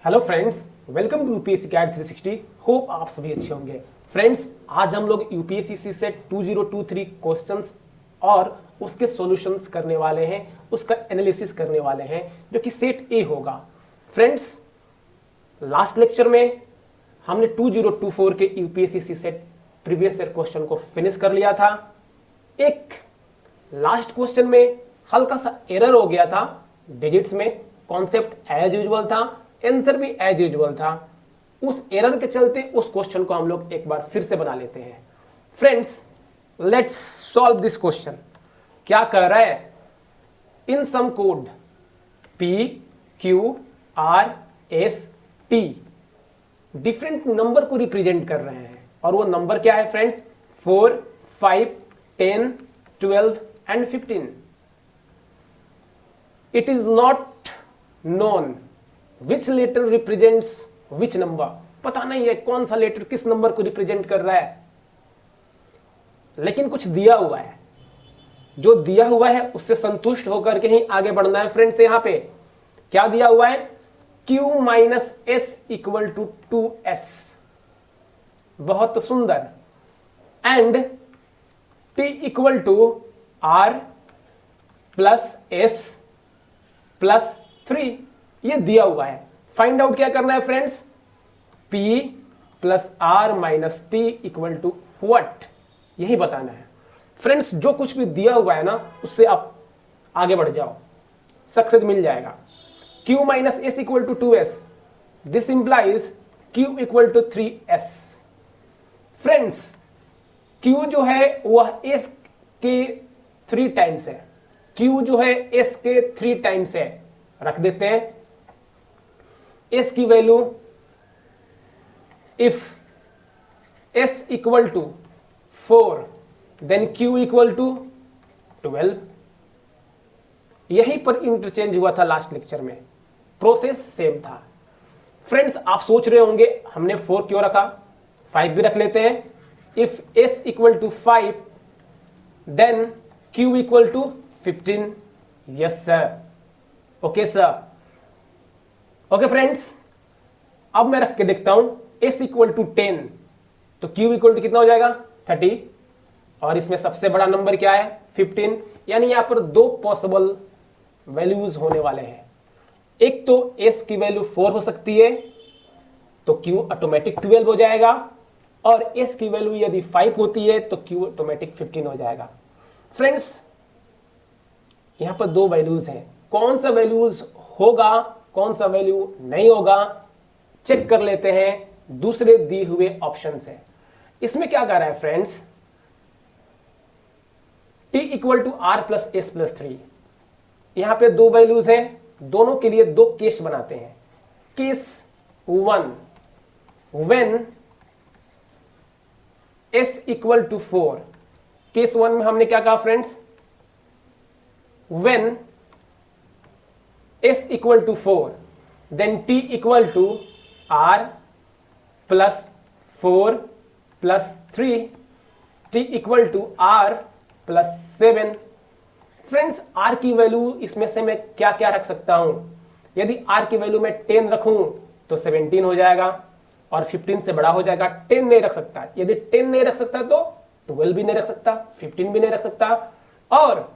Hello friends, welcome to UPSC cat 360। Hope आप सभी अच्छे होंगे। फ्रेंड्स, आज हम लोग यूपीएससी सेट 2023 क्वेश्चंस और उसके सॉल्यूशंस करने वाले हैं, उसका एनालिसिस करने वाले हैं, जो कि सेट ए होगा। फ्रेंड्स, लास्ट लेक्चर में हमने 2024 के UPSC set previous year question को फिनिश कर लिया था। एक लास्ट क्वेश्चन में हल्का सा एरर हो गया था डिजिट्स में, कॉन्सेप्ट एज यूजुअल था, आंसर भी एज यूजुअल था। उस एरर के चलते उस क्वेश्चन को हम लोग एक बार फिर से बना लेते हैं। Friends, let's solve this question. क्या कह रहा है? In some code P, Q, R, S, T different number को रिप्रेजेंट कर रहे हैं, और वो नंबर क्या है friends? 4, 5, 10, 12 and 15। It is not known which letter represents which number. पता नहीं है कौन सा लेटर किस नंबर को रिप्रेजेंट कर रहा है, लेकिन कुछ दिया हुआ है। जो दिया हुआ है उससे संतुष्ट होकर के ही आगे बढ़ना है। फ्रेंड्स, यहां पे क्या दिया हुआ है? Q minus S equal to 2s। बहुत सुंदर। And T equal to R plus S plus 3, ये दिया हुआ है। फाइंड आउट क्या करना है friends? P plus R minus T equal to what, यही बताना है। फ्रेंड्स, जो कुछ भी दिया हुआ है ना, उससे आप आगे बढ़ जाओ, सक्सेस मिल जाएगा। Q minus S equal to 2s, this implies Q equal to 3s। Friends, Q जो है वह S के 3 टाइम्स है। Q जो है S के 3 टाइम्स है। रख देते हैं S की value, if S equal to 4 then Q equal to 12। यहीं पर इंटरचेंज हुआ था लास्ट लेक्चर में, प्रोसेस सेम था। फ्रेंड्स, आप सोच रहे होंगे हमने 4 क्यों रखा, 5 भी रख लेते हैं। If S equal to 5 then Q equal to 15। Yes sir, okay sir. Okay friends, अब मैं रख के देखता हूं। S इक्वल टू 10 तो Q इक्वल टू कितना हो जाएगा? 30। और इसमें सबसे बड़ा नंबर क्या है? 15। यानी यहां पर 2 पॉसिबल वैल्यूज होने वाले हैं। एक तो S की वैल्यू 4 हो सकती है, तो Q ऑटोमेटिक 12 हो जाएगा, और S की वैल्यू यदि 5 होती है तो Q ऑटोमेटिक 15 हो जाएगा। फ्रेंड्स, यहां पर 2 वैल्यूज हैं। कौन सा वैल्यूज होगा, कौन सा वैल्यू नहीं होगा, चेक कर लेते हैं। दूसरे दिए हुए ऑप्शन से इसमें क्या कह रहा है friends? T equal to R plus S plus 3। यहां पे 2 वैल्यूज हैं, दोनों के लिए 2 केस बनाते हैं। Case 1, when S equal to 4। Case 1 में हमने क्या कहा friends? When S equal to 4 then T equal to R plus 4 plus 3, T equal to R plus 7। Friends, R की वैल्यू इसमें से मैं क्या क्या रख सकता हूं? यदि R की वैल्यू मैं 10 रखूं तो 17 हो जाएगा, और 15 से बड़ा हो जाएगा। 10 नहीं रख सकता। यदि 10 नहीं रख सकता तो 12 भी नहीं रख सकता, 15 भी नहीं रख सकता, और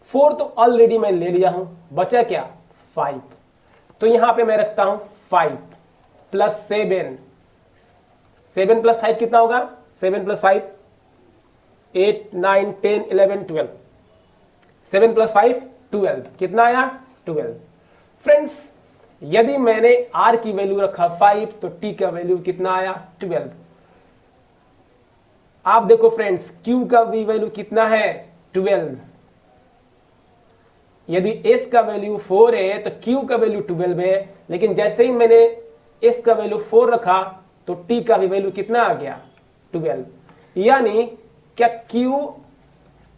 4 तो ऑलरेडी मैं ले लिया हूं। बचा क्या? 5। तो यहां पे मैं रखता हूं 5 प्लस 7। 7 प्लस 5 कितना होगा? 7 प्लस 5 8, 9, 10, 11, 12। 7 प्लस 5 12। कितना आया? 12। फ्रेंड्स, यदि मैंने R की वैल्यू रखा 5 तो T का वैल्यू कितना आया? 12। आप देखो फ्रेंड्स, Q का भी वैल्यू कितना है? 12। यदि S का वैल्यू 4 है तो Q का वैल्यू 12 है, लेकिन जैसे ही मैंने S का वैल्यू 4 रखा तो T का भी वैल्यू कितना आ गया? 12। यानी क्या Q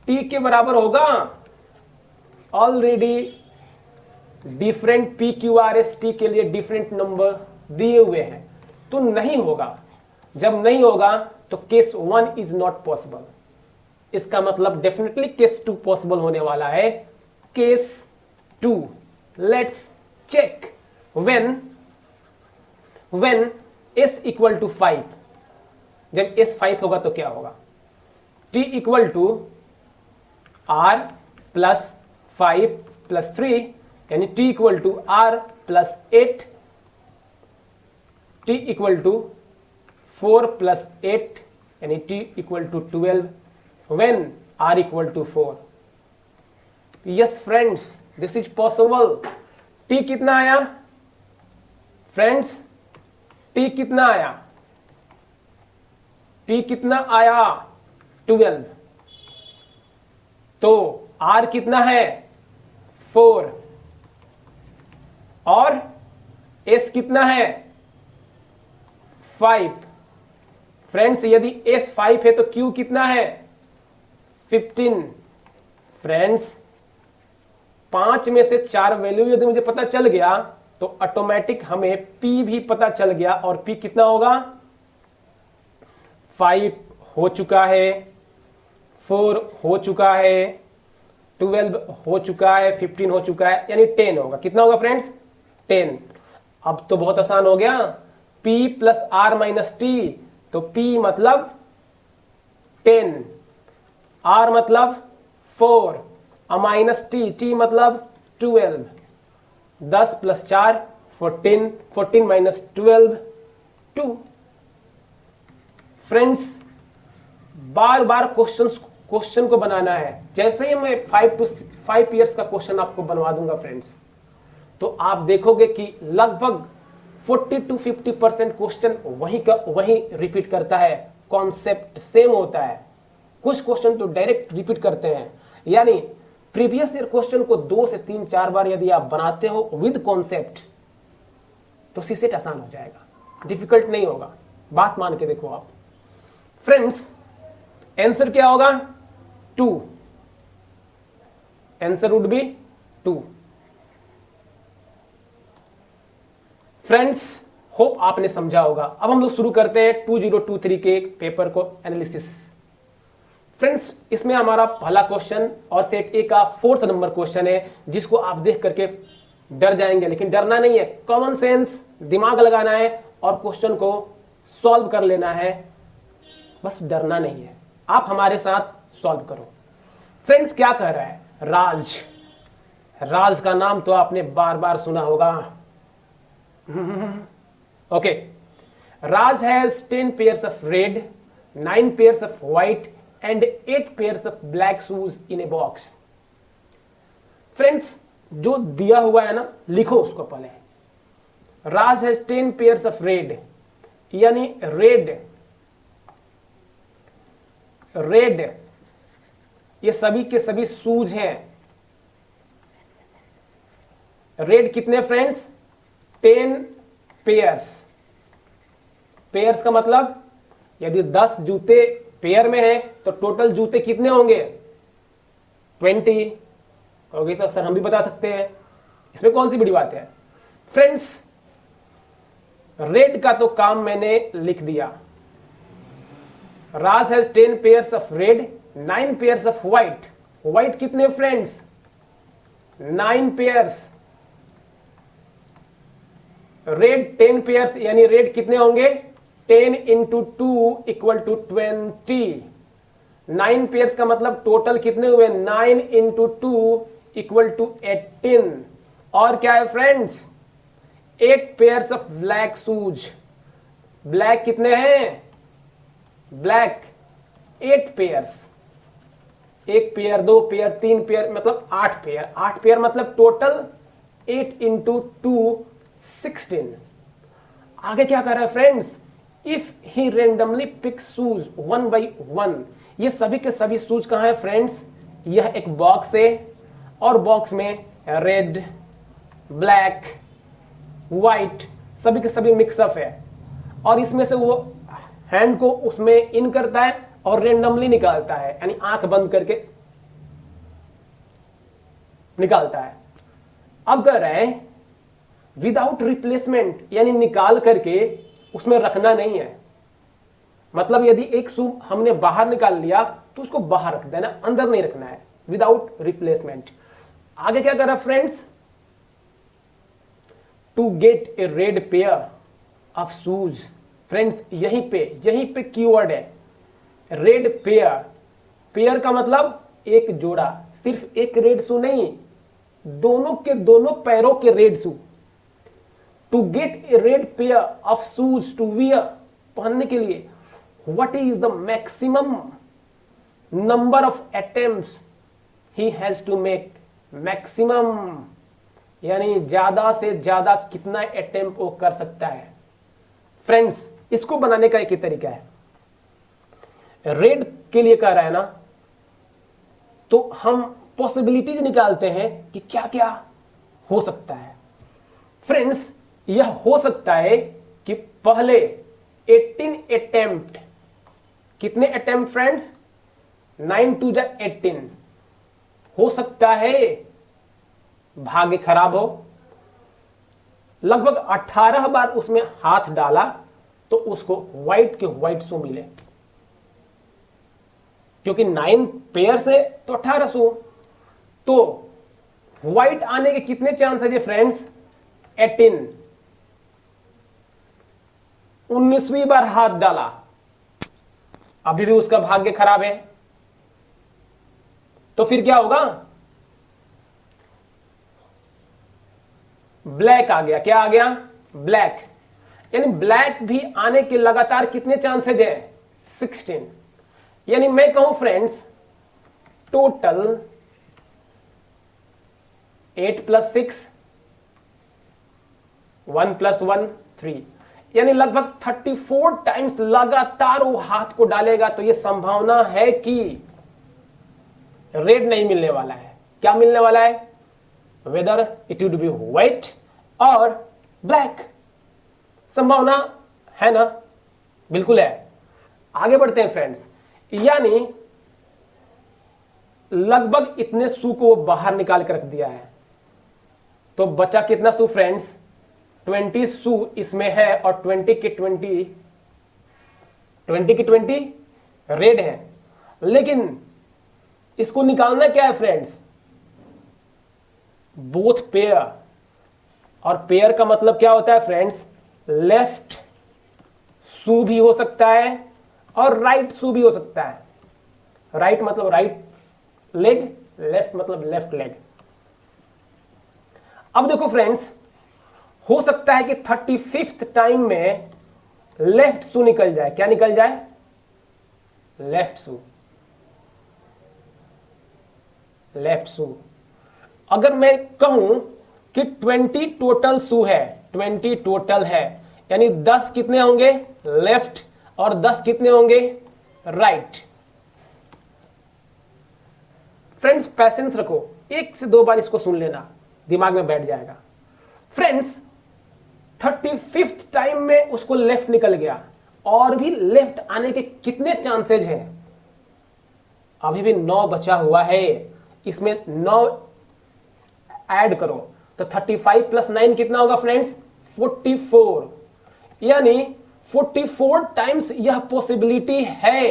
T के बराबर होगा? Already different P, Q, R, S, T के लिए डिफरेंट नंबर दिए हुए हैं, तो नहीं होगा। जब नहीं होगा तो केस 1 इज नॉट पॉसिबल। इसका मतलब डेफिनेटली केस 2 पॉसिबल होने वाला है। Case 2, let's check when when s equal to 5, जब s 5 होगा तो क्या होगा, t equal to r plus 5 plus 3, यानी t equal to r plus 8, t equal to 4 plus 8, यानी t equal to 12, when r equal to 4। Yes friends, this is possible. t कितना आया friends, t कितना आया, t कितना आया 12, तो r कितना है 4, और s कितना है 5। फ्रेंड्स यदि s 5 है तो q कितना है 15। फ्रेंड्स 5 में से 4 वैल्यू यदि मुझे पता चल गया तो ऑटोमेटिक हमें p भी पता चल गया, और p कितना होगा 5 हो चुका है, 4 हो चुका है, 12 हो चुका है, 15 हो चुका है, यानी 10 होगा। कितना होगा फ्रेंड्स 10। अब तो बहुत आसान हो गया, p plus r minus T, तो p मतलब 10, r मतलब 4, माइनस टी, t मतलब 12, 10 प्लस 4 14, 14 माइनस 12 2। फ्रेंड्स बार बार क्वेश्चन को बनाना है। जैसे ही मैं 5 ईयर्स का क्वेश्चन आपको बनवा दूंगा फ्रेंड्स, तो आप देखोगे कि लगभग 40 to 50% क्वेश्चन वही का वही रिपीट करता है, कॉन्सेप्ट सेम होता है। कुछ क्वेश्चन तो डायरेक्ट रिपीट करते हैं, यानी प्रीवियस ईयर क्वेश्चन को 2 से 3 4 बार यदि आप बनाते हो विद कॉन्सेप्ट, तो सीसेट आसान हो जाएगा, डिफिकल्ट नहीं होगा। बात मान के देखो आप। फ्रेंड्स आंसर क्या होगा 2, answer would be 2। Friends hope आपने समझा होगा। अब हम लोग शुरू करते हैं 2023 के पेपर को एनालिसिस। फ्रेंड्स इसमें हमारा पहला क्वेश्चन और सेट ए का 4th नंबर क्वेश्चन है, जिसको आप देख करके डर जाएंगे, लेकिन डरना नहीं है, कॉमन सेंस दिमाग लगाना है और क्वेश्चन को सॉल्व कर लेना है, बस डरना नहीं है। आप हमारे साथ सॉल्व करो। फ्रेंड्स क्या कह रहा है, राज का नाम तो आपने बार बार सुना होगा। Okay, Raj has 10 pairs of red, 9 pairs of white and 8 pairs of black shoes in a box। Friends जो दिया हुआ है ना, लिखो उसको पहले। राज हैज 10 pairs of red, यानी रेड ये सभी के सभी शूज हैं। रेड कितने फ्रेंड्स 10 पेयर्स। पेयर्स का मतलब यदि 10 जूते पेयर में है तो टोटल जूते कितने होंगे 20 होगी। तो सर हम भी बता सकते हैं, इसमें कौन सी बड़ी बात है। फ्रेंड्स रेड का तो काम मैंने लिख दिया। Raj has 10 pairs of red, 9 pairs of white. White कितने फ्रेंड्स 9 पेयर्स। रेड 10 पेयर्स, यानी रेड कितने होंगे 10 इंटू 2 इक्वल टू 20। 9 पेयर्स का मतलब टोटल कितने हुए 9 इंटू 2 इक्वल टू 18। और क्या है friends 8 pairs of black shoes. Black कितने हैं black 8 pairs, 1 pair 2 pair 3 pair मतलब 8 पेयर। 8 पेयर मतलब टोटल 8 इंटू 2 16। आगे क्या कर रहा है friends, if he randomly pick shoes 1 by 1। ये सभी के सभी शूज कहां है फ्रेंड्स, यह एक बॉक्स है और बॉक्स में रेड ब्लैक व्हाइट सभी के सभी मिक्सअप है, और इसमें से वो हैंड को उसमें इन करता है और रेंडमली निकालता है, यानी आंख बंद करके निकालता है। अब कह रहे हैं विदाउट रिप्लेसमेंट, यानी निकाल करके उसमें रखना नहीं है। मतलब यदि एक शू हमने बाहर निकाल लिया तो उसको बाहर रख देना, अंदर नहीं रखना है, विदाउट रिप्लेसमेंट। आगे क्या कर रहा friends, to get a red pair of shoes. Friends यहीं पे कीवर्ड है रेड पेयर। पेयर का मतलब एक जोड़ा, सिर्फ एक रेड शू नहीं, दोनों के दोनों पैरों के red shoe. To get a red pair of shoes to wear, पहनने के लिए, what is the maximum number of attempts he has to make. Maximum यानी ज्यादा से ज्यादा कितना अटेम्प्ट वो कर सकता है। फ्रेंड्स इसको बनाने का एक ही तरीका है, रेड के लिए कह रहा है ना, तो हम पॉसिबिलिटीज निकालते हैं कि क्या क्या हो सकता है। फ्रेंड्स यह हो सकता है कि पहले 18 अटेम्प्ट, कितने अटेम्प्ट फ्रेंड्स, 9 2 18, हो सकता है भाग्य खराब हो, लगभग 18 बार उसमें हाथ डाला तो उसको व्हाइट के व्हाइट शू मिले, क्योंकि 9 पेयर से तो 18 शू, तो व्हाइट आने के कितने चांसेस है फ्रेंड्स, 18। 19वीं बार हाथ डाला, अभी भी उसका भाग्य खराब है, तो फिर क्या होगा, ब्लैक आ गया। क्या आ गया, ब्लैक। यानी ब्लैक भी आने के लगातार कितने चांसेज है, 16। यानी मैं कहूं फ्रेंड्स टोटल 8 + 6 1 + 1 3, यानी लगभग 34 टाइम्स लगातार वो हाथ को डालेगा, तो यह संभावना है कि रेड नहीं मिलने वाला है। क्या मिलने वाला है, whether it would be white और ब्लैक। संभावना है ना, बिल्कुल है। आगे बढ़ते हैं फ्रेंड्स, यानी लगभग इतने शू को बाहर निकाल कर रख दिया है, तो बचा कितना शू फ्रेंड्स, 20 शू इसमें है और 20 के 20 रेड है। लेकिन इसको निकालना क्या है फ्रेंड्स, बोथ पेयर, और पेयर का मतलब क्या होता है फ्रेंड्स, लेफ्ट शू भी हो सकता है और राइट शू भी हो सकता है। राइट मतलब राइट लेग, लेफ्ट मतलब लेफ्ट लेग। अब देखो फ्रेंड्स, हो सकता है कि 35th टाइम में लेफ्ट शू निकल जाए। क्या निकल जाए, लेफ्ट शू। लेफ्ट शू अगर मैं कहूं कि 20 टोटल शू है, 20 टोटल है, यानी 10 कितने होंगे लेफ्ट और 10 कितने होंगे राइट। फ्रेंड्स पैसेंस रखो, 1 से 2 बार इसको सुन लेना, दिमाग में बैठ जाएगा। फ्रेंड्स 35th टाइम में उसको लेफ्ट निकल गया, और भी लेफ्ट आने के कितने चांसेज हैं, अभी भी 9 बचा हुआ है, इसमें 9 ऐड करो तो 35 + 9 कितना होगा फ्रेंड्स, 44। यानी 44 टाइम्स यह पॉसिबिलिटी है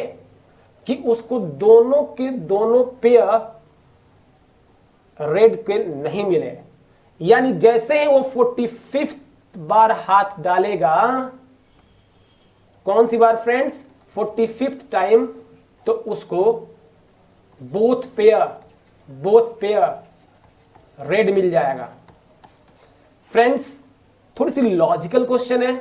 कि उसको दोनों के दोनों पेयर रेड के नहीं मिले। यानी जैसे ही वो 45th बार हाथ डालेगा, कौन सी बार फ्रेंड्स, 45th टाइम, तो उसको बोथ पेयर रेड मिल जाएगा। फ्रेंड्स थोड़ी सी लॉजिकल क्वेश्चन है,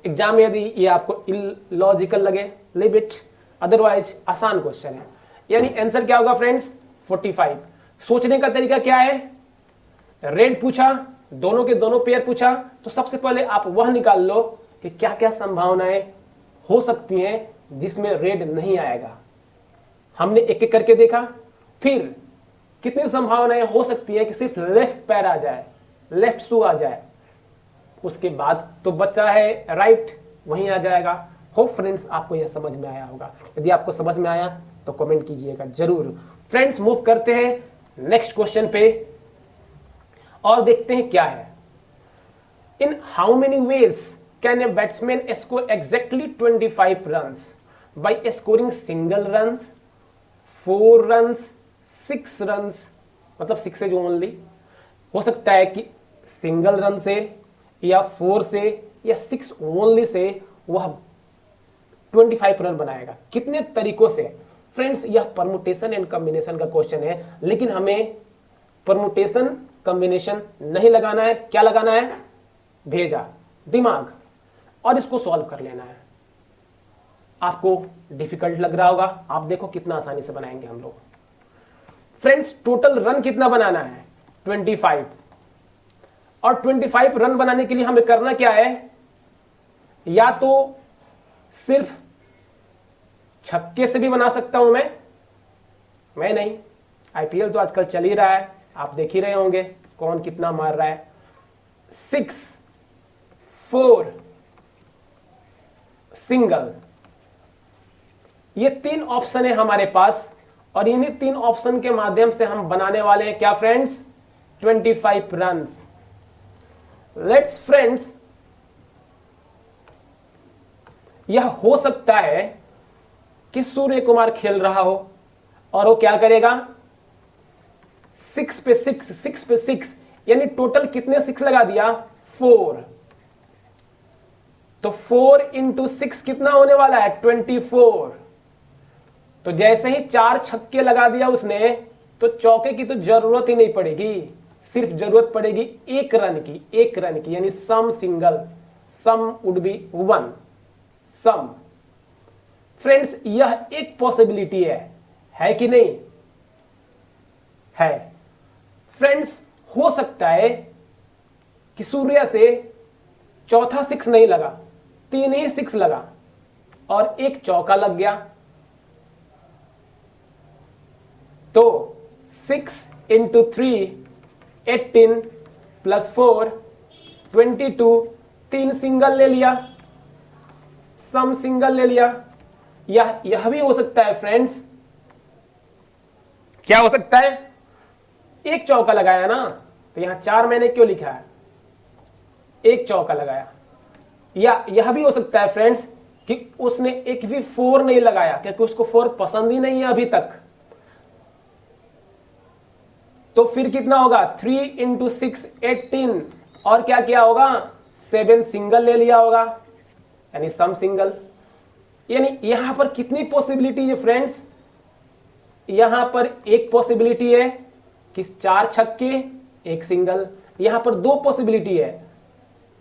एग्जाम में यदि ये आपको इलॉजिकल लगे लिबिट, अदरवाइज आसान क्वेश्चन है। यानी आंसर क्या होगा फ्रेंड्स, 45। सोचने का तरीका क्या है, रेड पूछा, दोनों के दोनों पेयर पूछा, तो सबसे पहले आप वह निकाल लो कि क्या क्या संभावनाएं हो सकती हैं जिसमें रेड नहीं आएगा। हमने एक एक करके देखा, फिर कितनी संभावनाएं हो सकती है कि सिर्फ लेफ्ट पैर आ जाए, लेफ्ट शू आ जाए, उसके बाद तो बच्चा है राइट, वहीं आ जाएगा। होप फ्रेंड्स आपको यह समझ में आया होगा। यदि आपको समझ में आया तो कमेंट कीजिएगा जरूर। फ्रेंड्स मूव करते हैं नेक्स्ट क्वेश्चन पे और देखते हैं क्या है। In how many ways can a batsman score exactly 25 runs by scoring single runs, 4 runs, 6 runs, मतलब 6 ओनली। हो सकता है कि सिंगल रन से या 4 से या 6 ओनली से वह 25 रन बनाएगा। कितने तरीकों से? फ्रेंड्स यह परमुटेशन एंड कॉम्बिनेशन का क्वेश्चन है, लेकिन हमें परमुटेशन कॉम्बिनेशन नहीं लगाना है। क्या लगाना है? भेजा, दिमाग, और इसको सॉल्व कर लेना है। आपको डिफिकल्ट लग रहा होगा, आप देखो कितना आसानी से बनाएंगे हम लोग। फ्रेंड्स टोटल रन कितना बनाना है? 25। और 25 रन बनाने के लिए हमें करना क्या है? या तो सिर्फ छक्के से भी बना सकता हूं मैं नहीं, आईपीएल तो आजकल चल ही रहा है, आप देख ही रहे होंगे कौन कितना मार रहा है। 6, 4 सिंगल, ये 3 ऑप्शन है हमारे पास, और इन्हीं 3 ऑप्शन के माध्यम से हम बनाने वाले हैं क्या फ्रेंड्स? 25 रन्स। लेट्स फ्रेंड्स, यह हो सकता है कि सूर्य कुमार खेल रहा हो और वो क्या करेगा? 6 पे 6 यानी टोटल कितने 6 लगा दिया? 4। तो 4 इंटू 6 कितना होने वाला है? 24। तो जैसे ही 4 छक्के लगा दिया उसने, तो चौके की तो जरूरत ही नहीं पड़ेगी, सिर्फ जरूरत पड़ेगी 1 रन की, यानी some single, some would be 1 sum. Friends यह एक पॉसिबिलिटी है कि नहीं? है। फ्रेंड्स हो सकता है कि सूर्य से चौथा 6 नहीं लगा, 3 ही 6 लगा और एक चौका लग गया। तो 6 इंटू 3 18 प्लस 4 22, 3 सिंगल ले लिया, सम सिंगल ले लिया। यह भी हो सकता है फ्रेंड्स, क्या हो सकता है? एक चौका लगाया ना, तो यहां 4 मैंने क्यों लिखा है? एक चौका लगाया। या यह भी हो सकता है फ्रेंड्स कि उसने एक भी 4 नहीं लगाया, क्योंकि उसको 4 पसंद ही नहीं है अभी तक। तो फिर कितना होगा? 3 इंटू 6 18, और क्या किया होगा? 7 सिंगल ले लिया होगा, यानी सम सिंगल। यानी यहां पर कितनी पॉसिबिलिटी है फ्रेंड्स? यहां पर एक पॉसिबिलिटी है कि 4 छक्के 1 सिंगल, यहां पर 2 पॉसिबिलिटी है,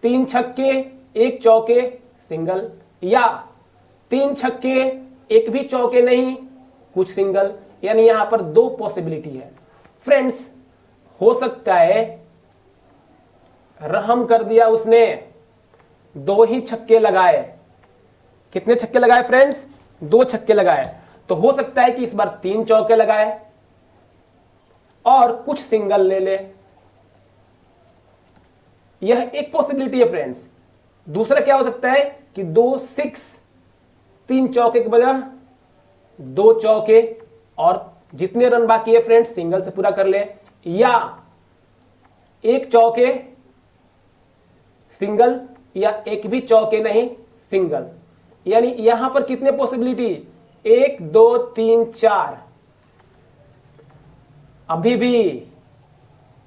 3 छक्के 1 चौके सिंगल, या 3 छक्के 1 भी चौके नहीं कुछ सिंगल, यानी यहां पर 2 पॉसिबिलिटी है। फ्रेंड्स हो सकता है रहम कर दिया उसने, 2 ही छक्के लगाए। कितने छक्के लगाए फ्रेंड्स? 2 छक्के लगाए। तो हो सकता है कि इस बार 3 चौके लगाए और कुछ सिंगल ले ले। यह एक पॉसिबिलिटी है फ्रेंड्स। दूसरा क्या हो सकता है कि 2 6, 3 चौके के बजाय 2 चौके, और जितने रन बाकी है फ्रेंड्स सिंगल से पूरा कर ले, या 1 चौके सिंगल, या 1 भी चौके नहीं सिंगल। यानी यहां पर कितने पॉसिबिलिटी? 1 2 3 4। अभी भी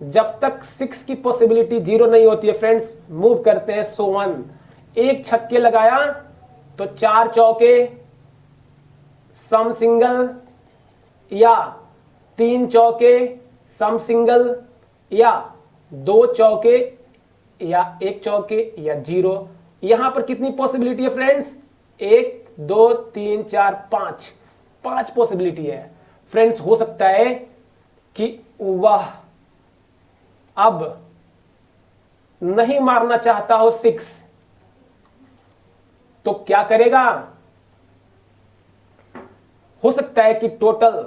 जब तक 6 की पॉसिबिलिटी 0 नहीं होती है फ्रेंड्स, मूव करते हैं सो 1। 1 छक्के लगाया तो 4 चौके सम सिंगल, या 3 चौके सम सिंगल, या 2 चौके, या 1 चौके, या 0। यहां पर कितनी पॉसिबिलिटी है फ्रेंड्स? 1 2 3 4 5 पॉसिबिलिटी है फ्रेंड्स। हो सकता है कि वह अब नहीं मारना चाहता हो 6, तो क्या करेगा? हो सकता है कि टोटल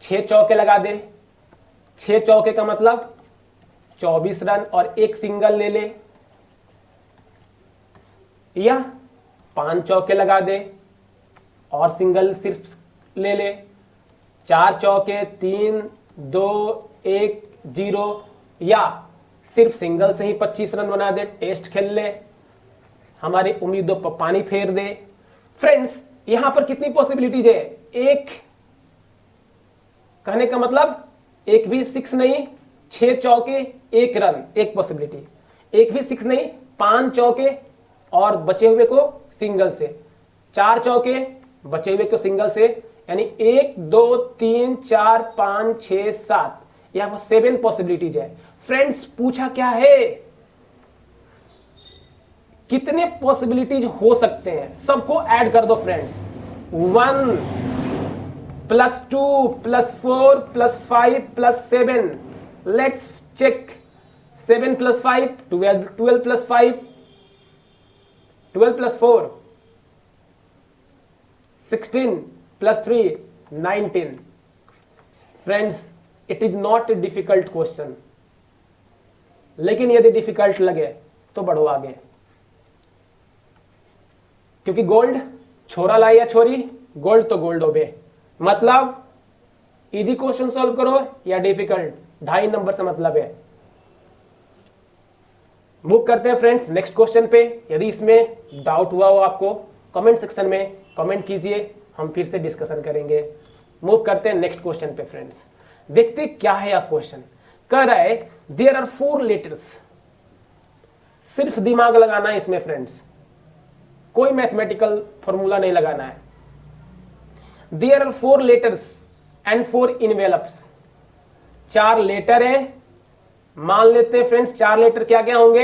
6 चौके लगा दे। 6 चौके का मतलब 24 रन और 1 सिंगल ले ले, या 5 चौके लगा दे और सिंगल सिर्फ ले ले। 4 चौके 3 2 1 0, या सिर्फ सिंगल से ही 25 रन बना दे, टेस्ट खेल ले, हमारी उम्मीदों पर पानी फेर दे। फ्रेंड्स यहां पर कितनी पॉसिबिलिटीज है? एक कहने का मतलब 1 भी 6 नहीं, 6 चौके 1 रन, एक पॉसिबिलिटी। 1 भी 6 नहीं, 5 चौके और बचे हुए को सिंगल से, 4 चौके बचे हुए को सिंगल से, यानी 1 2 3 4 5 6 7, यहां पर 7 पॉसिबिलिटीज है। फ्रेंड्स पूछा क्या है, कितने पॉसिबिलिटीज हो सकते हैं, सबको ऐड कर दो friends. 1 plus 2 plus 4 plus 5 plus 7, let's check. 7 plus 5 12, 12 plus 5 12 plus 4 16 plus 3 19। Friends it is not a difficult question, लेकिन यदि डिफिकल्ट लगे तो बढ़ो आगे, क्योंकि गोल्ड छोरा लाई या छोरी, गोल्ड तो गोल्ड होबे। मतलब इजी क्वेश्चन सॉल्व करो या डिफिकल्ट, 2.5 नंबर से मतलब है। मूव करते हैं फ्रेंड्स नेक्स्ट क्वेश्चन पे। यदि इसमें डाउट हुआ हो आपको, कमेंट सेक्शन में कमेंट कीजिए, हम फिर से डिस्कशन करेंगे। मूव करते हैं नेक्स्ट क्वेश्चन पे फ्रेंड्स। देखते क्या है यह क्वेश्चन। कह रहा है देयर आर 4 लेटर्स, सिर्फ दिमाग लगाना है इसमें फ्रेंड्स, कोई मैथमेटिकल फॉर्मूला नहीं लगाना है। There are 4 letters and 4 envelopes, 4 letter है, मान लेते हैं फ्रेंड्स 4 लेटर क्या क्या होंगे,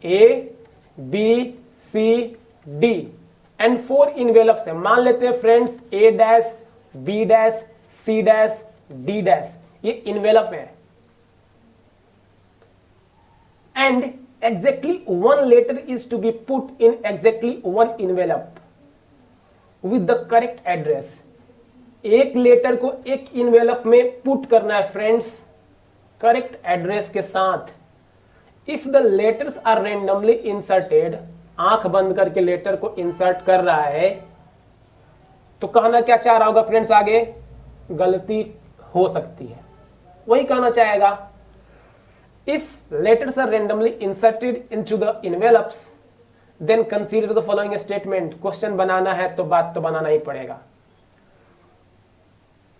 A B C D, and 4 envelopes है, मान लेते हैं friends A dash B dash C dash D dash, ये इनवेलप है। And exactly 1 letter is to be put in exactly 1 envelope with the correct address। एक लेटर को एक envelope में पुट करना है फ्रेंड्स, करेक्ट एड्रेस के साथ। If the letters are randomly inserted, आंख बंद करके लेटर को इंसर्ट कर रहा है, तो कहना क्या चाह रहा होगा फ्रेंड्स, आगे गलती हो सकती है, वही कहना चाहेगा। If letters are randomly inserted into the envelopes, then consider the following statement। Question बनाना है तो बात तो बनाना ही पड़ेगा।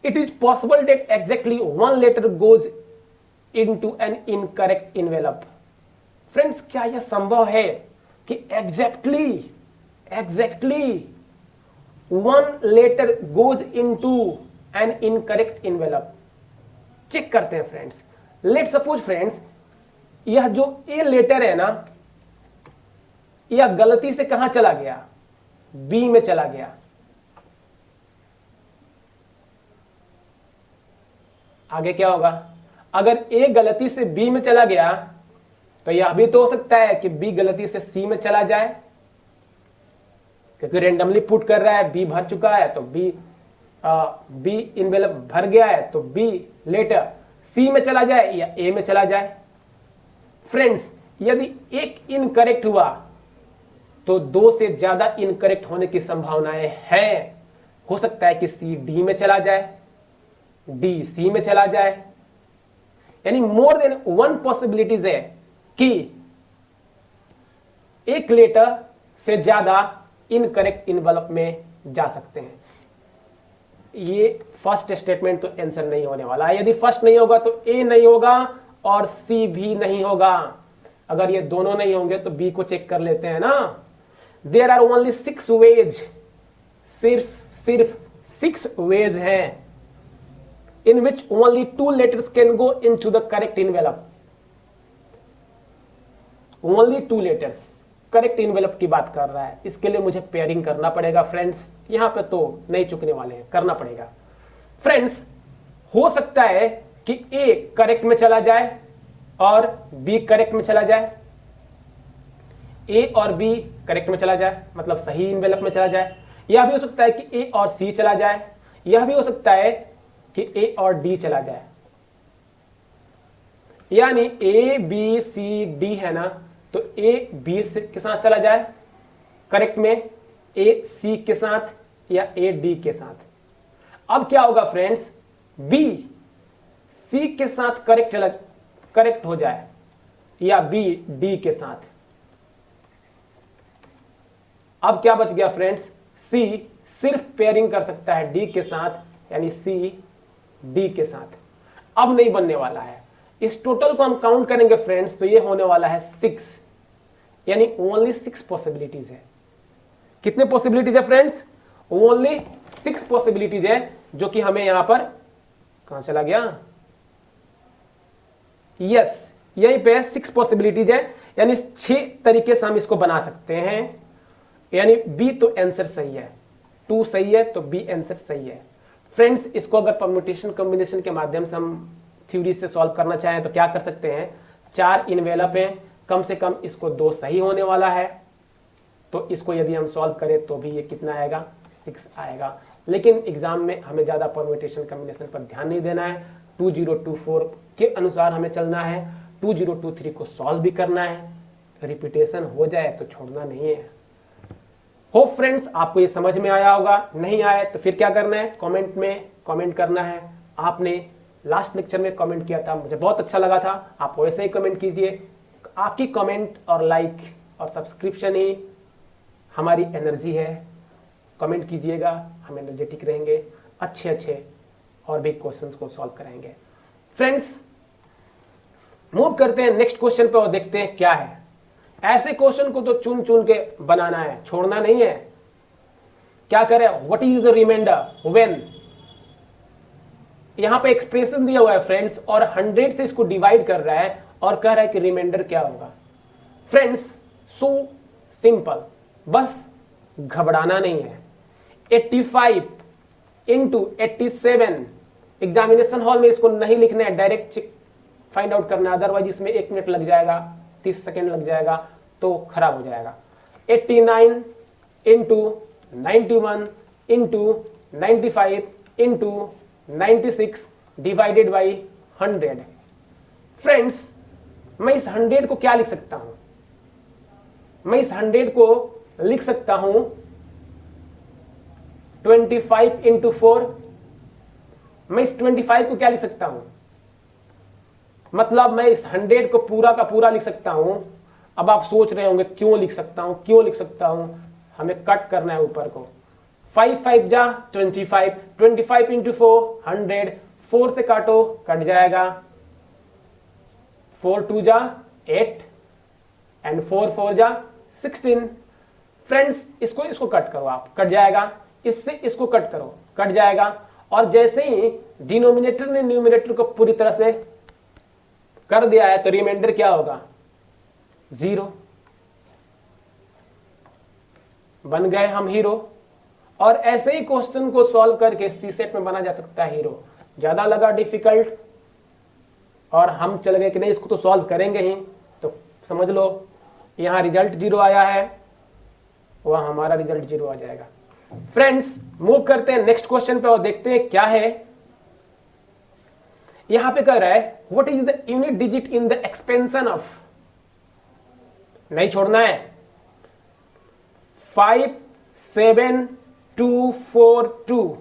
It is possible that exactly 1 letter goes into an incorrect envelope। Friends क्या यह संभव है कि exactly 1 letter goes into an incorrect envelope? Check करते हैं फ्रेंड्स। लेट सपोज फ्रेंड्स यह जो ए लेटर है ना, यह गलती से कहां चला गया, बी में चला गया। आगे क्या होगा, अगर ए गलती से बी में चला गया तो यह भी तो हो सकता है कि बी गलती से सी में चला जाए, क्योंकि रेंडमली पुट कर रहा है, बी भर चुका है तो बी इनवेलप भर गया है, तो बी लेटर सी में चला जाए या ए में चला जाए। फ्रेंड्स यदि एक इनकरेक्ट हुआ तो 2 से ज्यादा इनकरेक्ट होने की संभावनाएं हैं। हो सकता है कि सी डी में चला जाए, डी सी में चला जाए, यानी मोर देन 1 पॉसिबिलिटीज है कि एक लेटर से ज्यादा इनकरेक्ट इनवेलप में जा सकते हैं। ये फर्स्ट स्टेटमेंट तो आंसर नहीं होने वाला है। यदि फर्स्ट नहीं होगा तो ए नहीं होगा और सी भी नहीं होगा। अगर ये दोनों नहीं होंगे तो बी को चेक कर लेते हैं ना। देयर आर ओनली 6 वेज, सिर्फ 6 वेज हैं in which only 2 letters can go into the correct envelope. Only 2 letters, correct envelope की बात कर रहा है। इसके लिए मुझे पेयरिंग करना पड़ेगा फ्रेंड्स, यहां पे तो नहीं चुकने वाले हैं, करना पड़ेगा। फ्रेंड्स हो सकता है कि ए करेक्ट में चला जाए और बी करेक्ट में चला जाए, ए और बी करेक्ट में चला जाए, मतलब सही इनवेलप में चला जाए। यह भी हो सकता है कि ए और सी चला जाए, यह भी हो सकता है कि ए और डी चला जाए। यानी ए बी सी डी है ना, तो ए बी के साथ चला जाए करेक्ट में, ए सी के साथ या ए डी के साथ। अब क्या होगा फ्रेंड्स, बी सी के साथ करेक्ट हो जाए या बी डी के साथ। अब क्या बच गया फ्रेंड्स, सी सिर्फ पेयरिंग कर सकता है डी के साथ, यानी सी डी के साथ। अब नहीं बनने वाला है। इस टोटल को हम काउंट करेंगे फ्रेंड्स तो ये होने वाला है 6, यानी ओनली 6 पॉसिबिलिटीज है। कितने पॉसिबिलिटीज है फ्रेंड्स? ओनली 6 पॉसिबिलिटीज है, जो कि हमें यहां पर कहां चला गया, यस यहीं पे 6 पॉसिबिलिटीज है, यानी 6 तरीके से हम इसको बना सकते हैं। यानी बी तो आंसर सही है, 2 सही है तो बी आंसर सही है। फ्रेंड्स, इसको अगर परम्यूटेशन कॉम्बिनेशन के माध्यम से हम थ्योरी से सॉल्व करना चाहें तो क्या कर सकते हैं, 4 इनवेलप है, कम से कम इसको 2 सही होने वाला है, तो इसको यदि हम सॉल्व करें तो भी ये कितना आएगा, 6 आएगा। लेकिन एग्जाम में हमें ज्यादा परम्यूटेशन कॉम्बिनेशन पर ध्यान नहीं देना है, 2024 के अनुसार हमें चलना है, 2023 को सॉल्व भी करना है, रिपीटेशन हो जाए तो छोड़ना नहीं है। होप फ्रेंड्स आपको ये समझ में आया होगा, नहीं आया तो फिर क्या करना है, कमेंट में कमेंट करना है। आपने लास्ट लेक्चर में कमेंट किया था, मुझे बहुत अच्छा लगा था, आप वैसे ही कमेंट कीजिए। आपकी कमेंट और लाइक और सब्सक्रिप्शन ही हमारी एनर्जी है। कमेंट कीजिएगा, हम एनर्जेटिक रहेंगे, अच्छे अच्छे और भी क्वेश्चंस को सॉल्व करेंगे। फ्रेंड्स, मूव करते हैं नेक्स्ट क्वेश्चन पे और देखते हैं क्या है। ऐसे क्वेश्चन को तो चुन चुन के बनाना है, छोड़ना नहीं है। क्या करें, what is the remainder when, यहां पे एक्सप्रेशन दिया हुआ है फ्रेंड्स, और 100 से इसको डिवाइड कर रहा है और कह रहा है कि रिमाइंडर क्या होगा। फ्रेंड्स, सो सिंपल, बस घबराना नहीं है। 85 इंटू 87, एग्जामिनेशन हॉल में इसको नहीं लिखना है, डायरेक्ट फाइंड आउट करना है, अदरवाइज इसमें 1 मिनट लग जाएगा, 30 सेकेंड लग जाएगा तो खराब हो जाएगा। 89 into 91 into 95 into 96 divided by 100। Friends, मैं इस 100 को क्या लिख सकता हूं, मैं इस 100 को लिख सकता हूं 25 इंटू 4। मैं इस 25 को क्या लिख सकता हूं, मतलब मैं इस 100 को पूरा का पूरा लिख सकता हूं। अब आप सोच रहे होंगे क्यों लिख सकता हूं, क्यों लिख सकता हूं, हमें कट करना है ऊपर को। 5 5 जा 25, 25 इंटू 4 100, 4 से काटो कट जाएगा, 4 2 जा 8 एंड 4 4 जा 16। फ्रेंड्स, इसको कट करो, आप कट जाएगा, इससे इसको कट करो कट जाएगा, और जैसे ही डिनोमिनेटर ने न्यूमिनेटर को पूरी तरह से कर दिया है तो रिमाइंडर क्या होगा, 0। बन गए हम हीरो। और ऐसे ही क्वेश्चन को सॉल्व करके सीसेट में बना जा सकता है हीरो। ज्यादा लगा डिफिकल्ट और हम चल गए कि नहीं इसको तो सॉल्व करेंगे ही, तो समझ लो यहां रिजल्ट 0 आया है, वह हमारा रिजल्ट 0 आ जाएगा। फ्रेंड्स, मूव करते हैं नेक्स्ट क्वेश्चन पे और देखते हैं क्या है। यहां पे कह रहा है what is the unit digit in the expansion of, नहीं छोड़ना है, 57242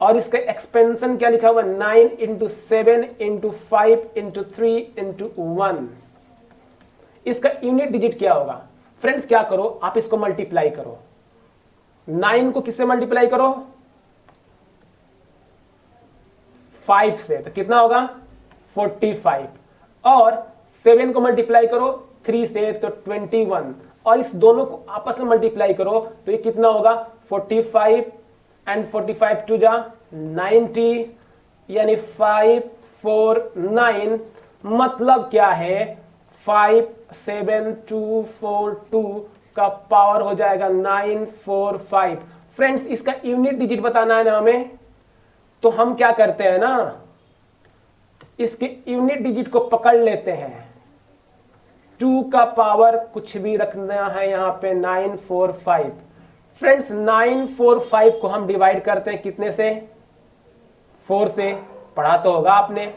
और इसका एक्सपेंशन क्या लिखा हुआ, 9 इंटू 7 इंटू 5 इंटू 3 इंटू 1। इसका यूनिट डिजिट क्या होगा। फ्रेंड्स, क्या करो, आप इसको मल्टीप्लाई करो, 9 को किससे मल्टीप्लाई करो, 5 से, तो कितना होगा 45, और 7 को मल्टीप्लाई करो 3 से तो 21, और इस दोनों को आपस में मल्टीप्लाई करो तो ये कितना होगा 45 एंड 45 टू जा 90, यानी 549। मतलब क्या है, 57242 का पावर हो जाएगा 945। फ्रेंड्स, इसका यूनिट डिजिट बताना है ना हमें, तो हम क्या करते हैं ना, इसके यूनिट डिजिट को पकड़ लेते हैं, 2 का पावर कुछ भी रखना है यहां पे 945। फ्रेंड्स, 945 को हम डिवाइड करते हैं कितने से, 4 से, पढ़ा तो होगा आपने।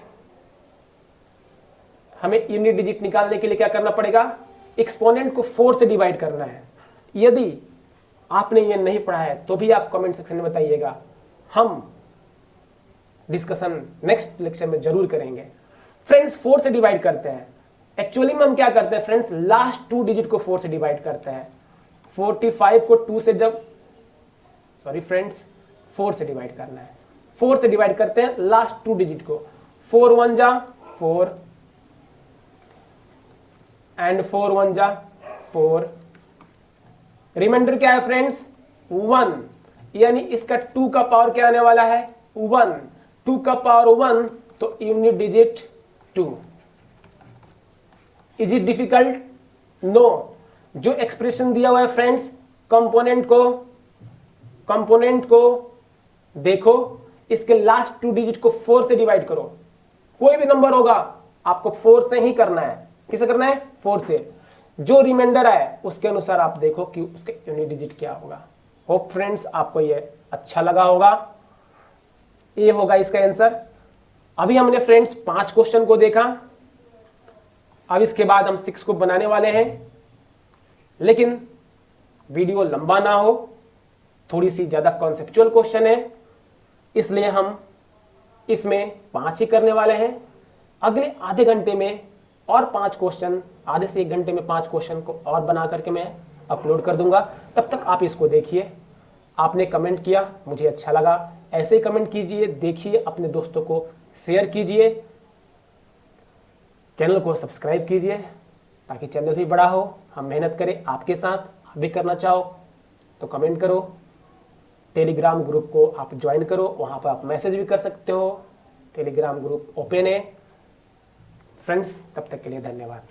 हमें यूनिट डिजिट निकालने के लिए क्या करना पड़ेगा, एक्सपोनेंट को 4 से डिवाइड करना है। यदि आपने ये नहीं पढ़ा है तो भी आप कमेंट सेक्शन में बताइएगा, हम डिस्कशन नेक्स्ट लेक्चर में जरूर करेंगे। फ्रेंड्स, 4 से डिवाइड करते हैं, एक्चुअली में हम क्या करते हैं फ्रेंड्स, लास्ट 2 डिजिट को 4 से डिवाइड करते हैं। 45 को 2 से जब, सॉरी फ्रेंड्स, 4 से डिवाइड करना है, 4 से डिवाइड करते हैं लास्ट 2 डिजिट को, 4 1 जा 4 एंड 4 1 जा 4, रिमाइंडर क्या है फ्रेंड्स 1, यानी इसका 2 का पावर क्या आने वाला है 1, 2 का पावर 1 तो unit digit 2। Is it difficult? No. जो एक्सप्रेशन दिया हुआ है फ्रेंड्स, कंपोनेंट को देखो, इसके लास्ट 2 डिजिट को 4 से डिवाइड करो। कोई भी नंबर होगा आपको 4 से ही करना है। किसे करना है 4 से। जो रिमाइंडर है उसके अनुसार आप देखो कि उसके यूनिट डिजिट क्या होगा। होप फ्रेंड्स आपको ये अच्छा लगा होगा। ये होगा इसका आंसर। अभी हमने फ्रेंड्स 5 क्वेश्चन को देखा। अब इसके बाद हम 6 को बनाने वाले हैं, लेकिन वीडियो लंबा ना हो, थोड़ी सी ज्यादा कॉन्सेप्चुअल क्वेश्चन है, इसलिए हम इसमें 5 ही करने वाले हैं। अगले आधे घंटे में और 5 क्वेश्चन, आधे से 1 घंटे में 5 क्वेश्चन को और बना करके मैं अपलोड कर दूंगा। तब तक आप इसको देखिए। आपने कमेंट किया, मुझे अच्छा लगा। ऐसे ही कमेंट कीजिए, देखिए, अपने दोस्तों को शेयर कीजिए, चैनल को सब्सक्राइब कीजिए ताकि चैनल भी बड़ा हो। हम मेहनत करें आपके साथ। आप भी करना चाहो तो कमेंट करो। टेलीग्राम ग्रुप को आप ज्वाइन करो, वहाँ पर आप मैसेज भी कर सकते हो। टेलीग्राम ग्रुप ओपन है फ्रेंड्स। तब तक के लिए धन्यवाद।